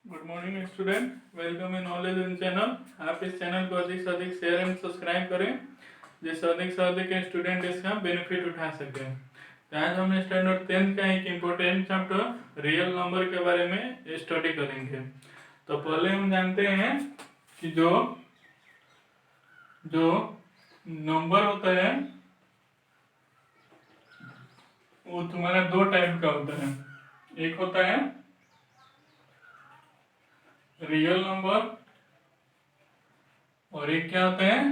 Good morning student, welcome in knowledge in channel. आप इस channel को अधिक से अधिक शेयर एंड सब्सक्राइब करें जिससे अधिक से अधिक स्टूडेंट इसका बेनिफिट उठा सकें। तो आज हम स्टैंडर्ड 10th का एक इम्पोर्टेंट चैप्टर रियल नंबर के बारे में स्टडी करेंगे। तो पहले हम जानते हैं कि जो नंबर होता है वो तुम्हारा दो टाइप का होता है। एक होता है रियल नंबर और एक क्या होता है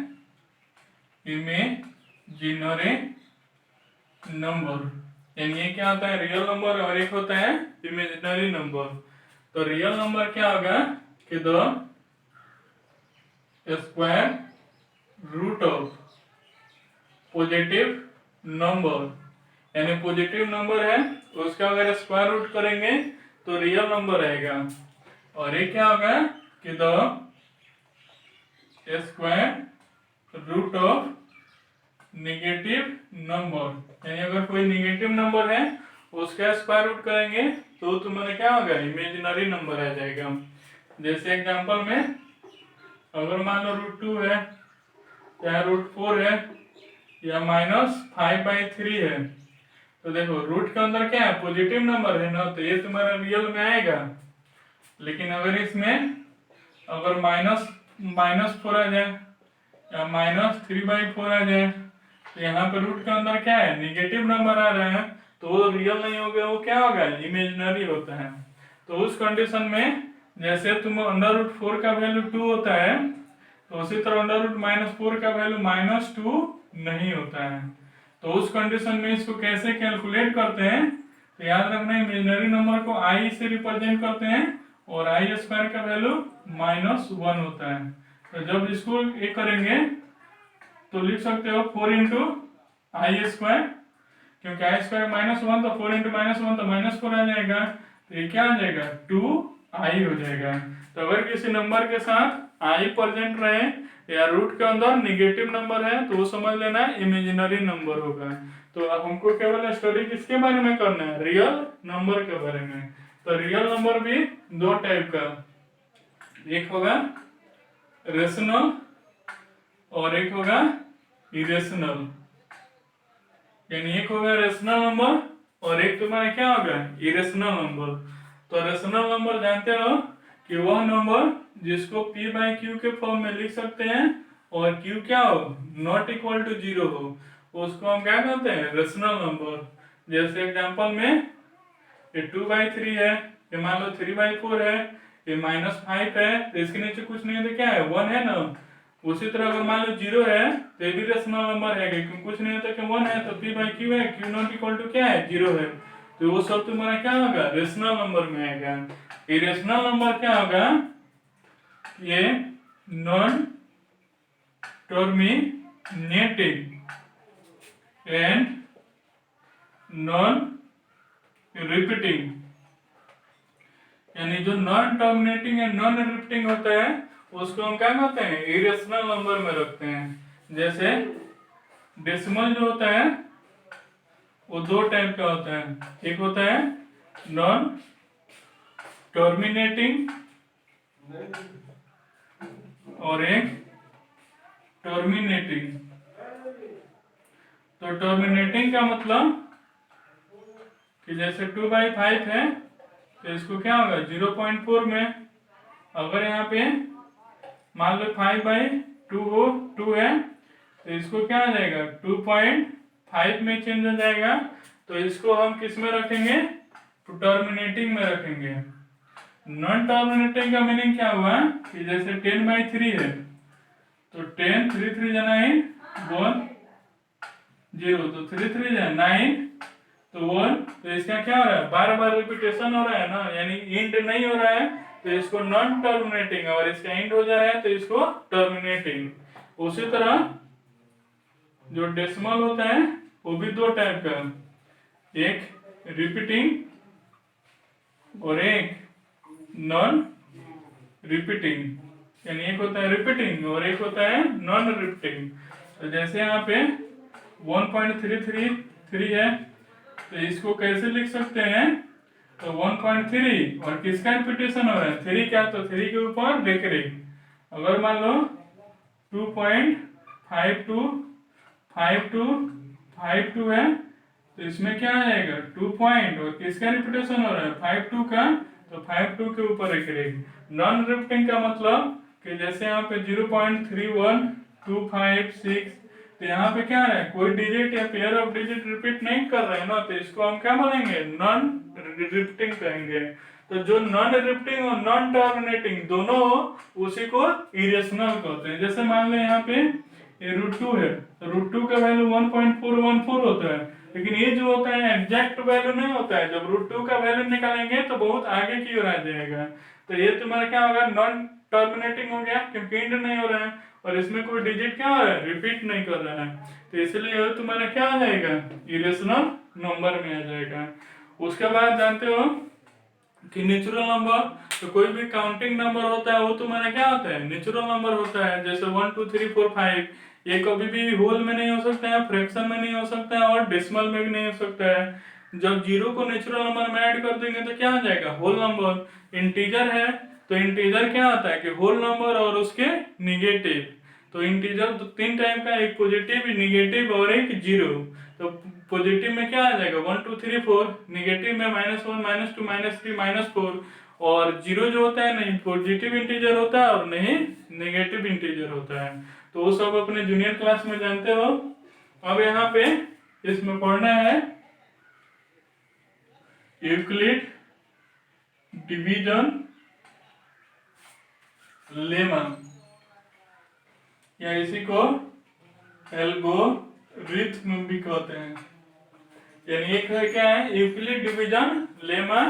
इमेजिनरी नंबर। यानी ये क्या होता है रियल नंबर और एक होता है इमेजिनरी नंबर। तो रियल नंबर क्या होगा कि the square root of positive number, यानी पॉजिटिव नंबर है उसका अगर स्क्वायर रूट करेंगे तो रियल नंबर आएगा। और ये क्या होगा कि the square root of negative number, यानी अगर कोई नेगेटिव नंबर है उसका स्क्वायर रूट करेंगे तो तुम्हारा क्या होगा इमेजिनरी नंबर आ जाएगा। जैसे एग्जांपल में अगर मान लो √2 है या √4 है या -5/3 है, तो देखो रूट के अंदर क्या है पॉजिटिव नंबर है ना, तो ये तुम्हारा रियल में आएगा। लेकिन अगर इसमें अगर -4 आ जाए या -3/4 आ जाए तो यहाँ पे रूट के अंदर क्या है निगेटिव नंबर आ रहा है, तो वो रियल नहीं होगा, वो क्या होगा इमेजिनरी होता है। तो उस कंडीशन में जैसे तुम √4 का वैल्यू 2 होता है तो उसी तरह √-4 का वैल्यू -2 नहीं होता है। तो उस कंडीशन में इसको कैसे कैलकुलेट करते हैं, तो याद रखना इमेजिनरी नंबर को i से रिप्रेजेंट करते हैं और i² का वैल्यू -1 होता है। तो जब इसको ये करेंगे तो लिख सकते हो 4 इंटू i², क्योंकि i² -1 तो 4 इंटू -1 तो -4 आ जाएगा, तो ये क्या आ जाएगा 2i हो जाएगा। तो अगर किसी नंबर के साथ i प्रेजेंट रहे या रूट के अंदर निगेटिव नंबर है तो वो समझ लेना इमेजिनरी नंबर होगा। तो हमको केवल स्टडी किसके बारे में करना है रियल नंबर के बारे में। तो रियल नंबर भी दो टाइप का, एक होगा रेशनल और एक होगा इरेशनल। यानी एक होगा रेशनल नंबर और एक तुम्हारा क्या होगा इरेशनल नंबर। तो रेशनल नंबर जानते हो कि वह नंबर जिसको p/q के फॉर्म में लिख सकते हैं और q क्या हो नॉट इक्वल टू 0 हो, उसको हम क्या कहते हैं रेशनल नंबर। जैसे एग्जांपल में ये 2/3 है, ये मान लो 3/4 है, ये -5 है, तो इसके नीचे कुछ नहीं है तो क्या है 1 है ना। उसी तरह अगर मान लो 0 है तो ये भी रेशनल नंबर है, क्योंकि कुछ नहीं होता कि 1 है तो p/q है, q नॉट इक्वल टू क्या है 0 है, तो वो सब तुम्हारा क्या होगा रेशनल नंबर में आएगा। इरेशनल नंबर क्या होगा ये non terminating and non repeating, यानी जो non terminating and non repeating होता है उसको हम क्या कहते हैं इरेशनल नंबर में रखते हैं। जैसे डेसिमल जो होता है वो दो टाइप का होता है, एक होता है नॉन टर्मिनेटिंग और एक टर्मिनेटिंग। तो टर्मिनेटिंग का मतलब कि जैसे 2/5 है तो इसको क्या होगा 0.4 में, अगर यहाँ पे मान लो 5/2 हो 2 है तो इसको क्या आ जाएगा 2.5 में चेंज हो जाएगा, तो इसको हम किस में रखेंगे टर्मिनेटिंग में रखेंगे। नॉन टर्मिनेटिंग का मीनिंग क्या हुआ कि जैसे 10/3 है तो 10 3 3 जा 9 1 0, तो 3 3 जा 9 तो 1, तो इसका क्या हो रहा है बार बार रिपीटेशन हो रहा है ना, यानी इंड नहीं हो रहा है तो इसको नॉन टर्मिनेटिंग, और इसका इंड हो जा रहा है तो इसको टर्मिनेटिंग। उसी तरह जो डेसिमल होता है वो भी दो टाइप का, एक रिपीटिंग और एक नॉन रिपीटिंग, यानी एक होता है रिपीटिंग और एक होता है नॉन रिपीटिंग। तो जैसे यहाँ पे 1.333 है तो इसको कैसे लिख सकते हैं तो 1.3 और किसका रिपीटेशन हो रहा है 3 क्या, तो 3 के ऊपर डिक्रीज। अगर मान लो 2.52 52 है तो इसमें क्या आ जाएगा 2 पॉइंट, और किसका रिपीटेशन हो रहा है 52 का, तो 52 के ऊपर डिक्रीज। नॉन रिपीटिंग का मतलब कि जैसे यहाँ पे 0.31256, तो यहाँ पे क्या है कोई डिजिट या पेयर ऑफ डिजिट रिपीट नहीं कर रहे हैं ना, तो इसको हम क्या बोलेंगे नॉन रिपीटिंग कहेंगे। तो जो नॉन रिपीटिंग और नॉन टर्मिनेटिंग दोनों हो उसी को इरेशनल कहते हैं। जैसे मान लो यहाँ पे ये √2 है, तो √2 का वैल्यू 1.414 होता है, लेकिन ये जो होता है एग्जैक्ट वैल्यू नहीं होता है। जब √2 का वैल्यू निकालेंगे तो बहुत आगे की ओर आ जाएगा। तो ये तुम्हारा क्या होगा नॉन टर्मिनेटिंग हो गया क्योंकि एंड नहीं हो रहा है, और इसमें कोई डिजिट क्या हो रहा है रिपीट नहीं कर रहा है, तो इसलिए ये तुम्हारा क्या आ जाएगा इरेशनल नंबर में आ जाएगा। उसके बाद जानते हो कि नेचुरल नंबर, तो कोई भी काउंटिंग नंबर होता है वो तुम्हारा क्या होता है नेचुरल नंबर होता है। जैसे 1 2 3 4 5 ये कभी भी होल में नहीं हो सकता है, फ्रैक्शन में नहीं हो सकता है, और डेसिमल में भी नहीं हो सकता है। जब जीरो को नेचुरल नंबर में ऐड कर देंगे तो क्या आ जाएगा होल नंबर। इंटीजर है तो इंटीजर क्या आता है कि होल नंबर और उसके निगेटिव। तो इंटीजर तो तीन टाइप का, एक पॉजिटिव निगेटिव और एक जीरो। तो पॉजिटिव में क्या आ जाएगा 1 2 3 4, निगेटिव में -1 -2 -3 -4, और जीरो जो होता है नहीं पॉजिटिव इंटीजर होता है और नहीं नेगेटिव इंटीजर होता है। तो वो सब अपने जूनियर क्लास में जानते हो। अब यहाँ पे इसमें पढ़ना है यूक्लिड डिवीजन लेमा, या इसी को एल्गोरिथ्म भी कहते हैं। यानी एक है क्या है यूक्लिड डिवीजन लेमा,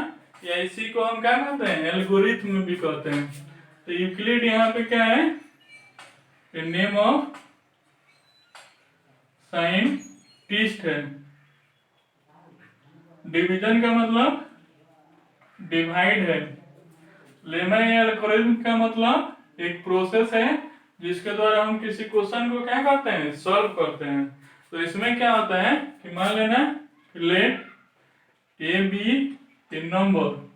या इसी को हम क्या कहते हैं एल्गोरिथ्म भी कहते हैं। तो यूक्लिड यहाँ पे क्या है नेम ऑफ साइंटिस्ट है। डिवीजन का मतलब डिवाइड है। लेमा या एल्गोरिथम का मतलब एक प्रोसेस है जिसके द्वारा हम किसी क्वेश्चन को क्या करते हैं सॉल्व करते हैं। तो इसमें क्या होता है कि मान लेना let A be a number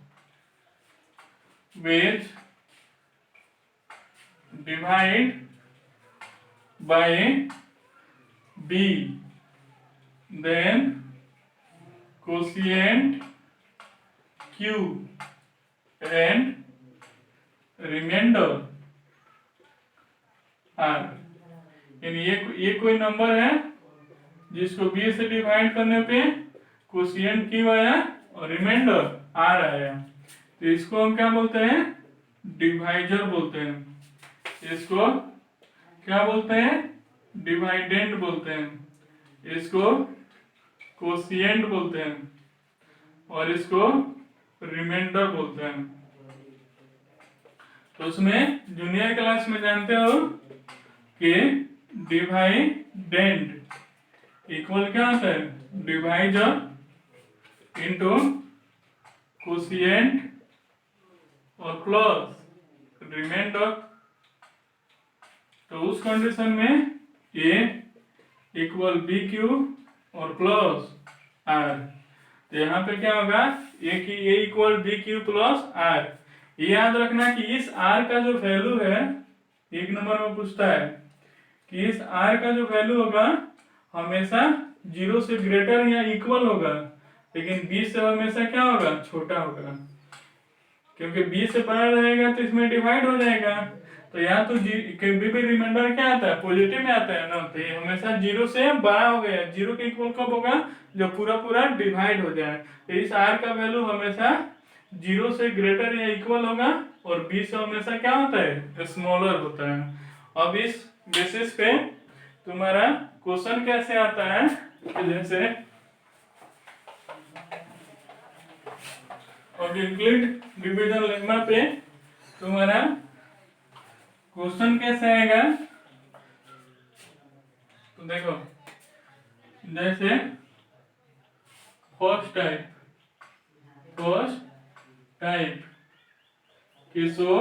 which divide by b, then quotient q and remainder r। यानी ये कोई नंबर है जिसको b से डिवाइड करने पे क्वोशिएंट q आया और रिमाइंडर r आया, तो इसको हम क्या बोलते हैं डिवाइजर बोलते हैं। इसको क्या बोलते हैं डिवाइडेंड बोलते हैं, इसको क्वोशिएंट बोलते हैं, और इसको रिमाइंडर बोलते हैं। तो उसमें जूनियर क्लास में जानते हो कि डिवाइडेंड इक्वल क्या होता है डिवाइजर इनटू क्वोशिएंट और प्लस रिमाइंडर। तो उस कंडीशन में ए इक्वल बी क्यू और प्लस आर, तो यहाँ पे क्या होगा a equal b Q plus are. ये याद रखना कि इस आर का जो वैल्यू है एक नंबर में पूछता है कि इस आर का जो वैल्यू होगा हमेशा 0 से ग्रेटर या इक्वल होगा, लेकिन b से हमेशा क्या होगा छोटा होगा, क्योंकि b से बड़ा रहेगा तो इसमें डिवाइड हो जाएगा। तो यहाँ तो कभी भी रिमाइंडर क्या आता है पॉजिटिव में आता है ना, तो ये हमेशा 0 से बड़ा हो गया। 0 के इक्वल कब होगा जब पूरा पूरा डिवाइड हो जाए। तो इस r का वैल्यू हमेशा 0 से ग्रेटर या इक्वल होगा, और b से हमेशा क्या होता है स्मॉलर होता है। अब इस बेसिस पे तुम्हारा क्वेश्चन कैसे आता है कि जैसे और यूक्लिड डिवीजन लेमा पे तुम्हारा क्वेश्चन कैसे आएगा, तो देखो जैसे फर्स्ट टाइप कि show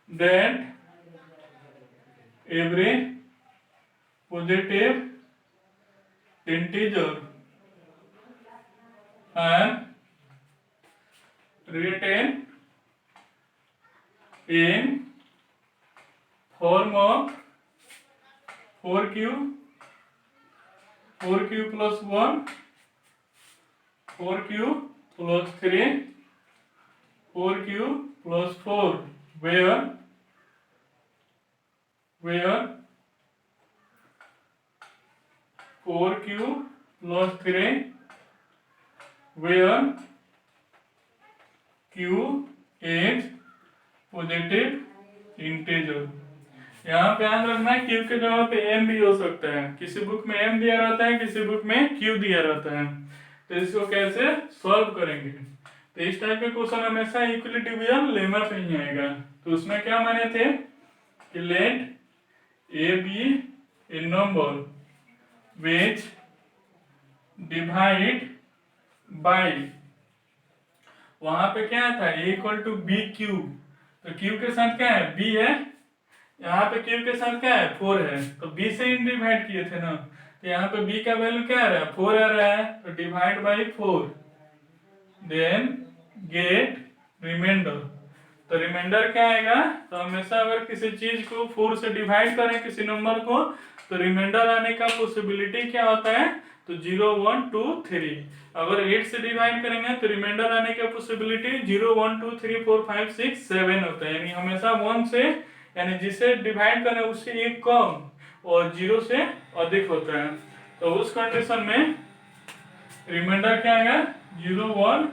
that every positive integer are written in form of 4q plus 1, 4q plus 3, 4q plus 4, where 4q plus 3, where q is positive integer. यहाँ पे याद रखना है q के जगह पे m भी हो सकता है, किसी बुक में m दिया रहता है, किसी बुक में q दिया रहता है। तो इसको कैसे सॉल्व करेंगे? तो इस टाइप के क्वेश्चन हमेशा इक्वली डिवीजन लेमा पे ही आएगा। तो उसमें क्या माने थे कि late a be a number which divide by, वहां पे क्या था a equal to B Q, तो q के साथ क्या है b है, यहाँ पे q के साथ क्या है 4 है, तो b से ही डिवाइड किए थे ना, तो यहाँ पे b का वैल्यू क्या आ रहा है 4 आ रहा है, तो divide by 4, then get remainder. तो रिमाइंडर क्या आएगा, तो हमेशा अगर किसी चीज को 4 से डिवाइड करें किसी नंबर को, तो रिमाइंडर आने का पॉसिबिलिटी क्या होता है, तो 0 1 2 3। अगर 8 से डिवाइड करेंगे तो रिमाइंडर आने का पॉसिबिलिटी 0 1 2 3 4 5 6 7 होता है, यानी हमेशा 1 से, यानी जिसे डिवाइड करें उससे एक कम और 0 से अधिक होता है। तो उस कंडीशन में रिमाइंडर क्या आएगा 0 1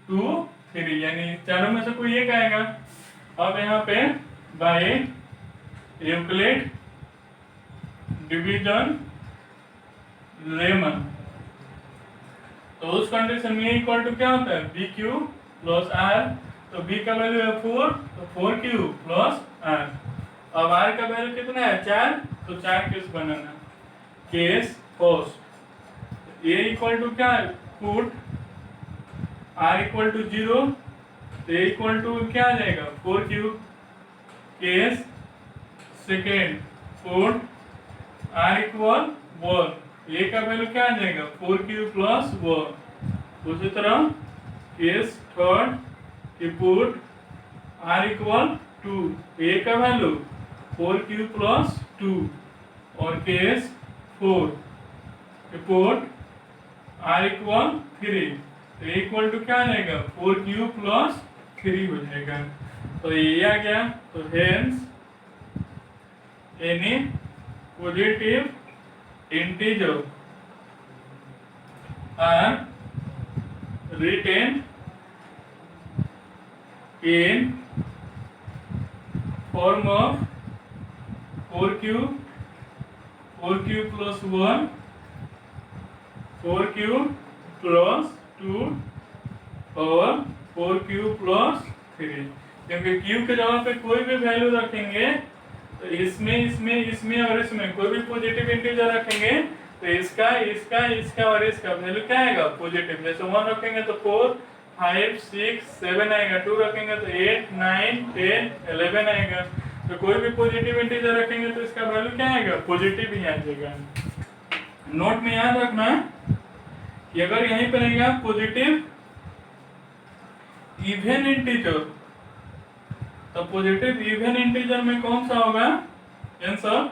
2 3, यानी चारों में से कोई एक आएगा। अब यहाँ पे बाय यूक्लिड डिवीजन लेमा, तो उस कंडीशन में इक्वल टू क्या होता है बी क्यू प्लस आर, तो बी का वैल्यू है 4, तो 4q प्लस आर। अब आर का वैल्यू कितना है 4, तो 4 केस बनाना। Case first A equal to क्या है पुट आर इक्वल टू 0, तो ए इक्वल टू क्या आ जाएगा 4q। Case second put R equal 1, A का वैल्यू क्या आ जाएगा 4q प्लस 1। उसी तरह केस थर्ड कि पुट आर इक्वल 2, ए का वैल्यू 4q प्लस 2, और केस 4 कि पुट आर इक्वल 3, तो ए इक्वल टू क्या आ जाएगा 4q प्लस 3 हो जाएगा। तो ये आ गया, तो hence any positive integer are written in form of 4q plus 1, 4q plus 2 और 4q plus 3। क्योंकि q के जगह पे कोई भी वैल्यू रखेंगे तो इसमें और इसमें कोई भी पॉजिटिव इंटीजर रखेंगे तो इसका और इसका वैल्यू क्या आएगा पॉजिटिव। जैसे 1 रखेंगे तो 4 5 6 7 आएगा, 2 रखेंगे तो 8 9 10 11 आएगा। तो कोई भी पॉजिटिव इंटीजर रखेंगे तो इसका वैल्यू क्या आएगा पॉजिटिव ही आ जाएगा। नोट में याद रखना कि अगर यहीं पर रहेगा पॉजिटिव इवन इंटीजर, तो पॉजिटिव इवन इंटीजर में कौन सा होगा आंसर।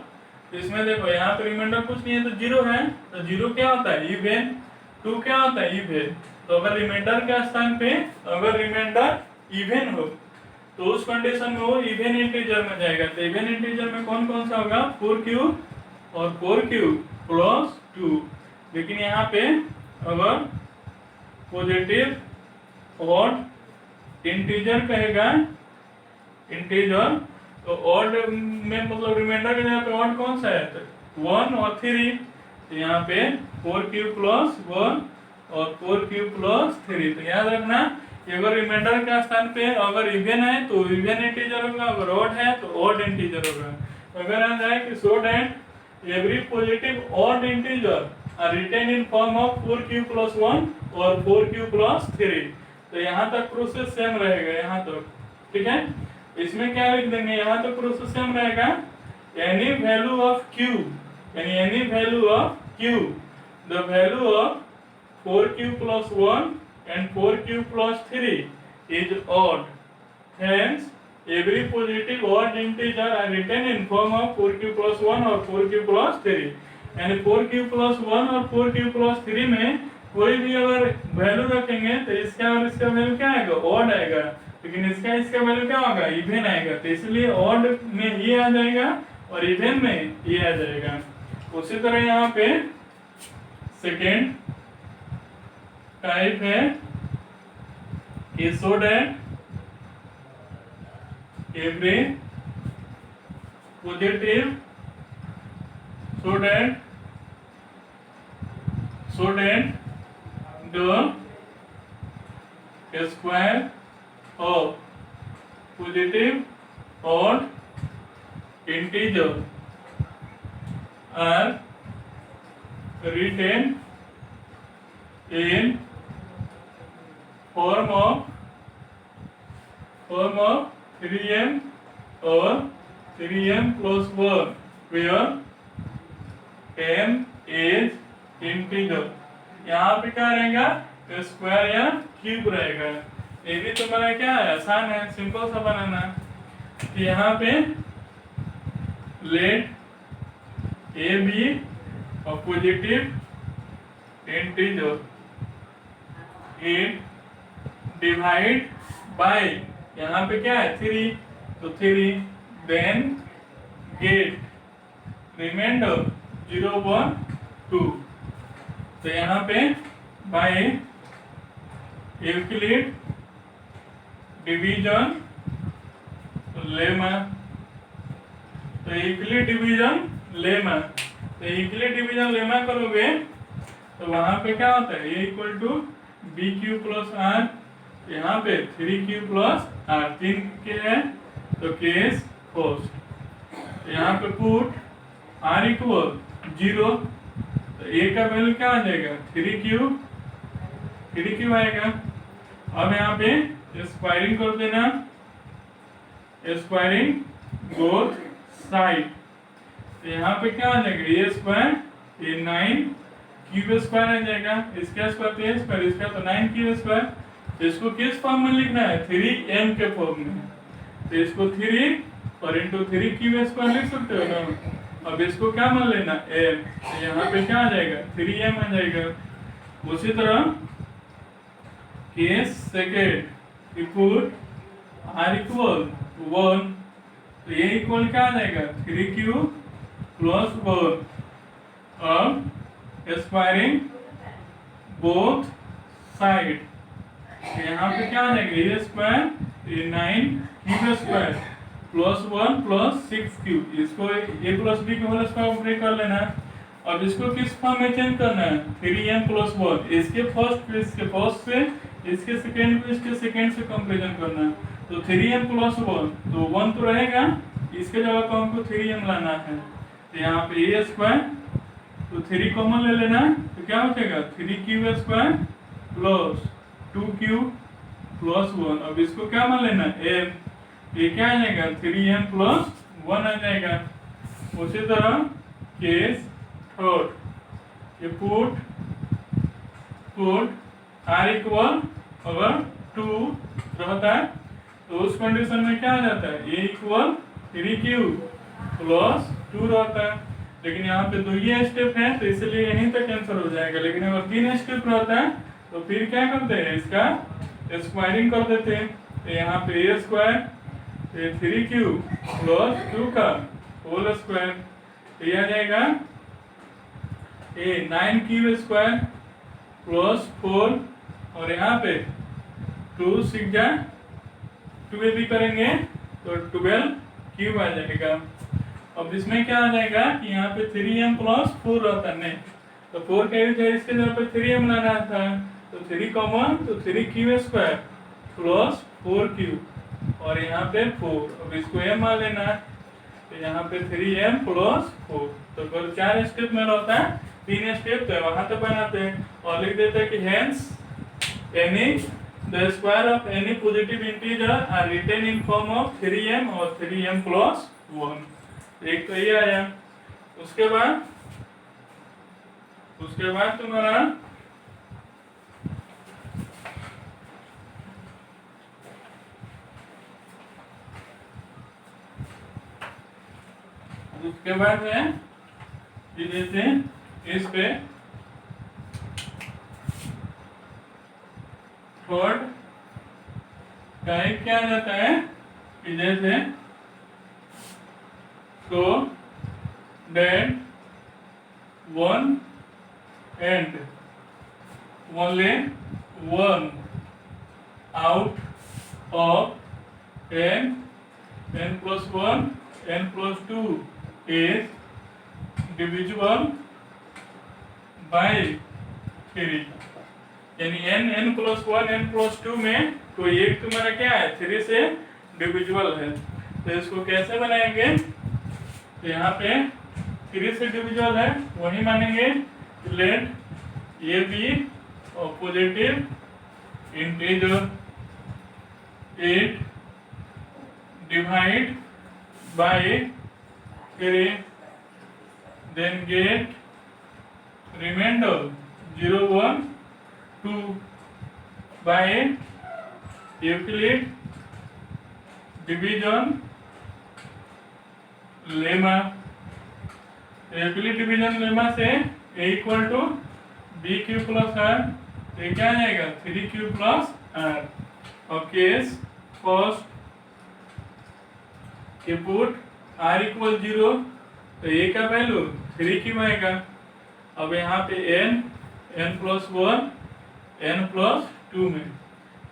तो इसमें देखो यहाँ पे रिमाइंडर कुछ नहीं है तो 0 है, तो 0 क्या होता है इवन, 2 क्या होता है इवन। तो अगर रिमाइंडर के स्थान पे अगर रिमाइंडर इवन हो तो उस कंडीशन में वो इवन इंटीजर में जाएगा। तो इवन इंटीजर में कौन कौन सा होगा 4q और 4q प्लस 2। लेकिन यहाँ पे अगर पॉजिटिव ऑड इंटीजर कहेगा इंटीजर, तो ऑड में मतलब रिमाइंडर के जगह पे ऑड कौन सा है 1 और 3, तो यहाँ पे 4q प्लस 1 और 4q प्लस 3। तो याद रखना कि अगर रिमाइंडर के स्थान पे अगर इवन है तो इवन इंटीजर होगा, अगर ऑड है तो ऑड इंटीजर होगा। तो अगर आ जाए कि so that every positive odd integer are written in form of 4q plus 1 और 4q प्लस 3, तो यहाँ तक प्रोसेस सेम रहेगा यहाँ तक, ठीक है। इसमें क्या लिख देंगे यहाँ तक प्रोसेस सेम रहेगा, एनी वैल्यू ऑफ q, यानी any value of q, the value of 4q plus 1 and 4q plus 3 is odd. Hence, every positive odd integer are written in form of 4q plus 1 और 4q plus 3. यानी 4q plus 1 और 4q plus 3 में कोई भी अगर value रखेंगे तो इसका और इसका वैल्यू क्या आएगा? ऑड आएगा। लेकिन इसका वैल्यू क्या होगा? इवन आएगा। तो इसलिए ऑड में ये आ जाएगा और इवन में ये आ जाएगा। उसी तरह यहाँ पे सेकेंड टाइप है कि so that every positive so that the square of positive odd integer are written in form of 3m or 3m plus 1 where m is integer। यहाँ पे क्या रहेगा? स्क्वायर या क्यूब रहेगा। ये भी तुम्हारा क्या है? आसान है, सिंपल सा बनाना। यहाँ पे let A be a positive integer, it divide by, यहाँ पे क्या है? 3, तो 3, देन गेट रिमाइंडर 0, 1, 2। तो यहाँ पे बाय यूक्लिड डिवीजन लेमा, तो यूक्लिड डिवीजन लेमा, तो यूक्लिड डिवीजन लेमा करोगे तो वहां पे क्या होता है? A equal to B Q plus r, यहाँ पे 3q प्लस आर, 3 के है तो केस फर्स्ट। यहाँ पे पुट आर इक्वल 0, तो ए का वैल्यू क्या आ जाएगा? 3q आएगा। अब यहाँ पे स्क्वायरिंग कर देना, स्क्वायरिंग बोथ साइड, तो यहाँ पे क्या आ जाएगा? ए स्क्वायर, ये 9 क्यूब स्क्वायर आ जाएगा, इसका स्क्वायर तो ए स्क्वायर, इसका तो 9 क्यूब स्क्वायर। तो इसको किस फॉर्म में लिखना है? 3m के फॉर्म में। तो इसको 3 और इंटू 3 क्यूब स्क्वायर लिख सकते हो ना। अब इसको क्या मान लेना? m, तो यहाँ पे क्या आ जाएगा? 3m आ जाएगा। उसी तरह case second, you put r equal 1, तो ये इक्वल क्या आ जाएगा? 3q plus 1। अब स्क्वायरिंग बोथ साइड, यहाँ पे क्या आ जाएगा? ए स्क्वायर, ये 9 cube square plus 1 plus 6q, इसको a प्लस b के होल स्क्वायर ब्रेक कर लेना। अब इसको किस फॉर्म में चेंज करना है? 3m प्लस 1, इसके फर्स्ट पे इसके फर्स्ट से, इसके सेकेंड पे इसके सेकेंड से कंपैरिजन करना। तो 3m प्लस 1, तो 1 तो रहेगा, इसके जगह को हमको 3m लाना है। तो यहाँ पे a स्क्वायर, तो 3 कॉमन ले लेना, तो क्या हो जाएगा? 3q square plus 2q plus 1। अब इसको क्या मान लेना? m, ये क्या आ जाएगा? 3m प्लस 1 आ जाएगा। उसी तरह केस थर्ड, ये पुट r इक्वल अगर 2 रहता है तो उस कंडीशन में क्या आ जाता है? a इक्वल 3q प्लस 2 रहता है। लेकिन यहाँ पे 2 ही स्टेप है तो इसलिए यहीं तक कैंसिल हो जाएगा। लेकिन अगर 3 स्टेप रहता है तो फिर क्या करते हैं? इसका स्क्वायरिंग कर देते हैं। तो यहाँ पे a स्क्वायर, 3q प्लस 2 का होल स्क्वायर, तो यह आ जाएगा ये 9q स्क्वायर प्लस 4, और यहाँ पे 2 6 जा 2 भी करेंगे तो 12q आ जाएगा। अब इसमें क्या आ जाएगा कि यहाँ पे 3m प्लस 4 रहता है, नहीं तो 4 का यूज है, इसके जगह पे 3m लाना था, तो 3 कॉमन, तो 3q स्क्वायर प्लस 4q, और यहाँ पे 4, अब इसको m मान लेना है, तो यहाँ पे 3m प्लस 4। तो अगर 4 स्टेप में रहता है, 3 स्टेप तो वहां तक बनाते हैं और लिख देते हैं कि hence any the square of any positive integer are written in form of 3m और 3m प्लस 1। एक तो ये आया। उसके बाद तुम्हारा उसके बाद है कि जैसे इस पे थर्ड टाइप क्या आ जाता है कि जैसे so that one and only one out of n plus 1 n plus 2 is divisible by 3 यानी n plus 1 n plus 2 में कोई एक तुम्हारा क्या है 3 से डिविजिबल है। तो इसको कैसे बनाएंगे, तो यहाँ पे 3 से डिविजिबल है वही मानेंगे। लेट ये be positive integer 8 divide by 3 then get remainder 0 1 2 by Euclid division lemma। Euclid division lemma से a equal to B Q plus are, ये क्या आ जाएगा 3q प्लस आर। और केस फर्स्ट के पुट r इक्वल 0, तो a का value 3q आएगा। अब यहाँ पे n प्लस 1 n प्लस 2 में,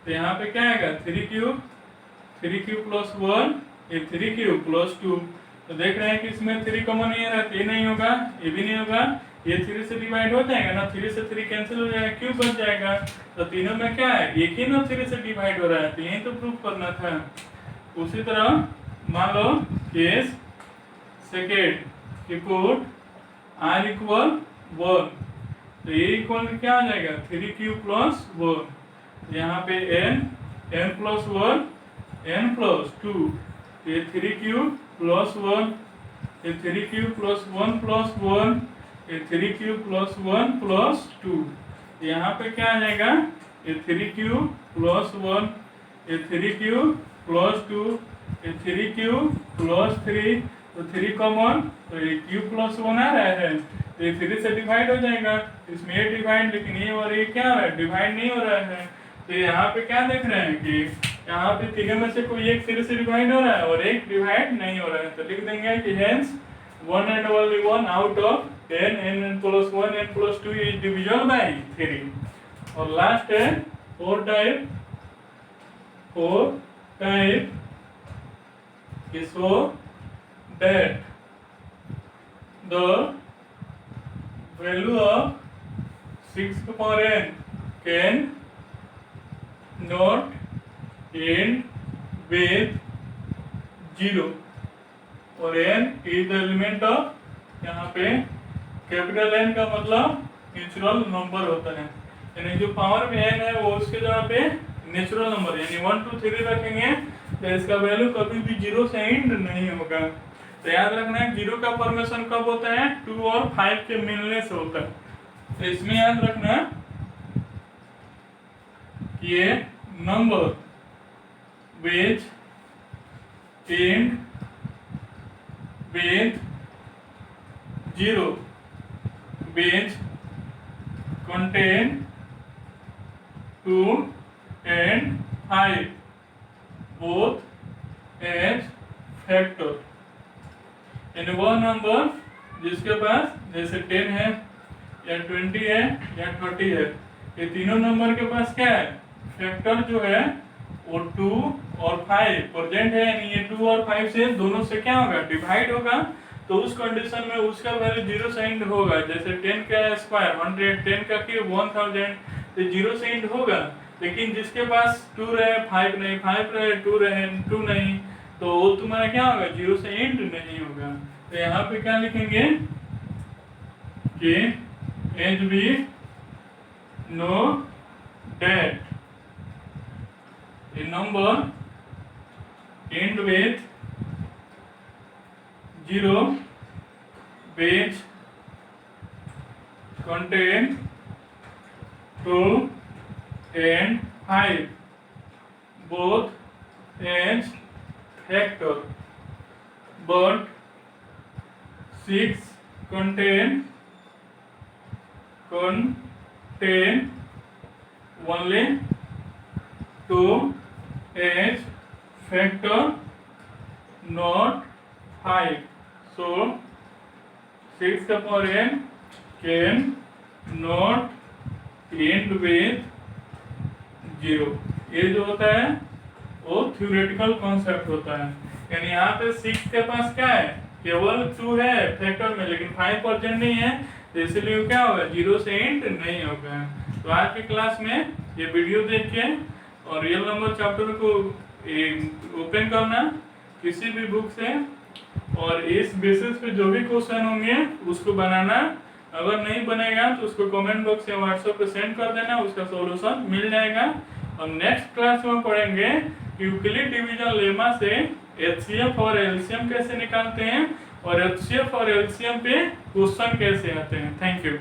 तो यहाँ पे क्या आएगा 3q प्लस 1 ये 3q प्लस 2। तो देख रहे हैं कि इसमें 3 कॉमन नहीं है, ये नहीं होगा ये भी नहीं होगा, ये 3 से डिवाइड हो जाएगा ना, 3 से 3 कैंसिल हो जाएगा, क्यों बच जाएगा। तो तीनों में क्या है एक ही ना 3 से डिवाइड हो रहा है, तो यही तो प्रूफ करना था। उसी तरह मान लो केस सेकेंड की पुट r इक्वल 1, तो ये इक्वल क्या आ जाएगा 3q प्लस 1। यहाँ पे n प्लस 1 n प्लस 2, ये 3q प्लस 1 ये 3q प्लस 1 प्लस 1 ये 3q प्लस 1 प्लस 2। यहाँ पे क्या आ जाएगा ये 3q प्लस 1 ये 3q प्लस 2 ये 3q प्लस 3, तो 3 कॉमन, तो ये q प्लस 1 आ रहा है, तो ये 3 से डिवाइड हो जाएगा। इसमें ये डिवाइड, लेकिन ये और ये क्या है डिवाइड नहीं हो रहा है। तो यहाँ पे क्या देख रहे हैं कि यहाँ पे तीनों में से कोई एक 3 से डिवाइड हो रहा है और एक डिवाइड नहीं हो रहा है, तो लिख देंगे कि hence 1 and only 1 out of n plus 1 n plus 2 is divisible by 3। और लास्ट है four type so that the value of 6 to power n can not end with 0 और n is the element of, यहाँ पे capital n का मतलब natural number होता है, यानी जो पावर में n है वो उसके जगह पे नेचुरल नंबर यानी 1 2 3 रखेंगे तो इसका वैल्यू कभी भी 0 से एंड नहीं होगा। तो याद रखना है 0 का फॉर्मेशन कब होता है 2 और 5 के मिलने से होता है। तो इसमें याद रखना ये number which end with 0 which contain 2 and 5 both as factor, यानी वह नंबर जिसके पास जैसे 10 है या 20 है या 30 है, ये तीनों नंबर के पास क्या है फैक्टर जो है वो 2 और 5 प्रेजेंट है, यानी ये 2 और 5 से दोनों से क्या होगा डिवाइड होगा, तो उस कंडीशन में उसका वैल्यू 0 से एंड होगा। जैसे 10 का स्क्वायर 100, 10 का क्यूब 1000, तो 0 से एंड होगा। लेकिन जिसके पास 2 रहे 5 नहीं, 5 रहे 2 रहे 2 नहीं, तो वो तुम्हारा क्या होगा 0 से एंड नहीं होगा। तो यहाँ पे क्या लिखेंगे कि as we know that a number end with 0 which contain 2 and 5 both as factor but 6 contain only 2 as factor, not 5. So 6 का power n can not end with 0. ये जो होता है वो थ्योरेटिकल कॉन्सेप्ट होता है, यानी यहाँ पे 6 के पास क्या है, केवल 2 है फैक्टर में, लेकिन 5% नहीं है, तो इसलिए क्या होगा, 0 से एंड नहीं होगा। तो आज की क्लास में ये वीडियो देख के और रियल नंबर चैप्टर को ओपन करना किसी भी बुक से, और इस बेसिस पे जो भी क्वेश्चन होंगे उसको बनाना। अगर नहीं बनेगा तो उसको कमेंट बॉक्स या व्हाट्सएप पे सेंड कर देना, उसका सॉल्यूशन मिल जाएगा। और नेक्स्ट क्लास में पढ़ेंगे यूक्लिड डिवीजन लेमा से एचसीएफ और एलसीएम कैसे निकालते हैं, और एचसीएफ और एलसीएम पे क्वेश्चन कैसे आते हैं। Thank you.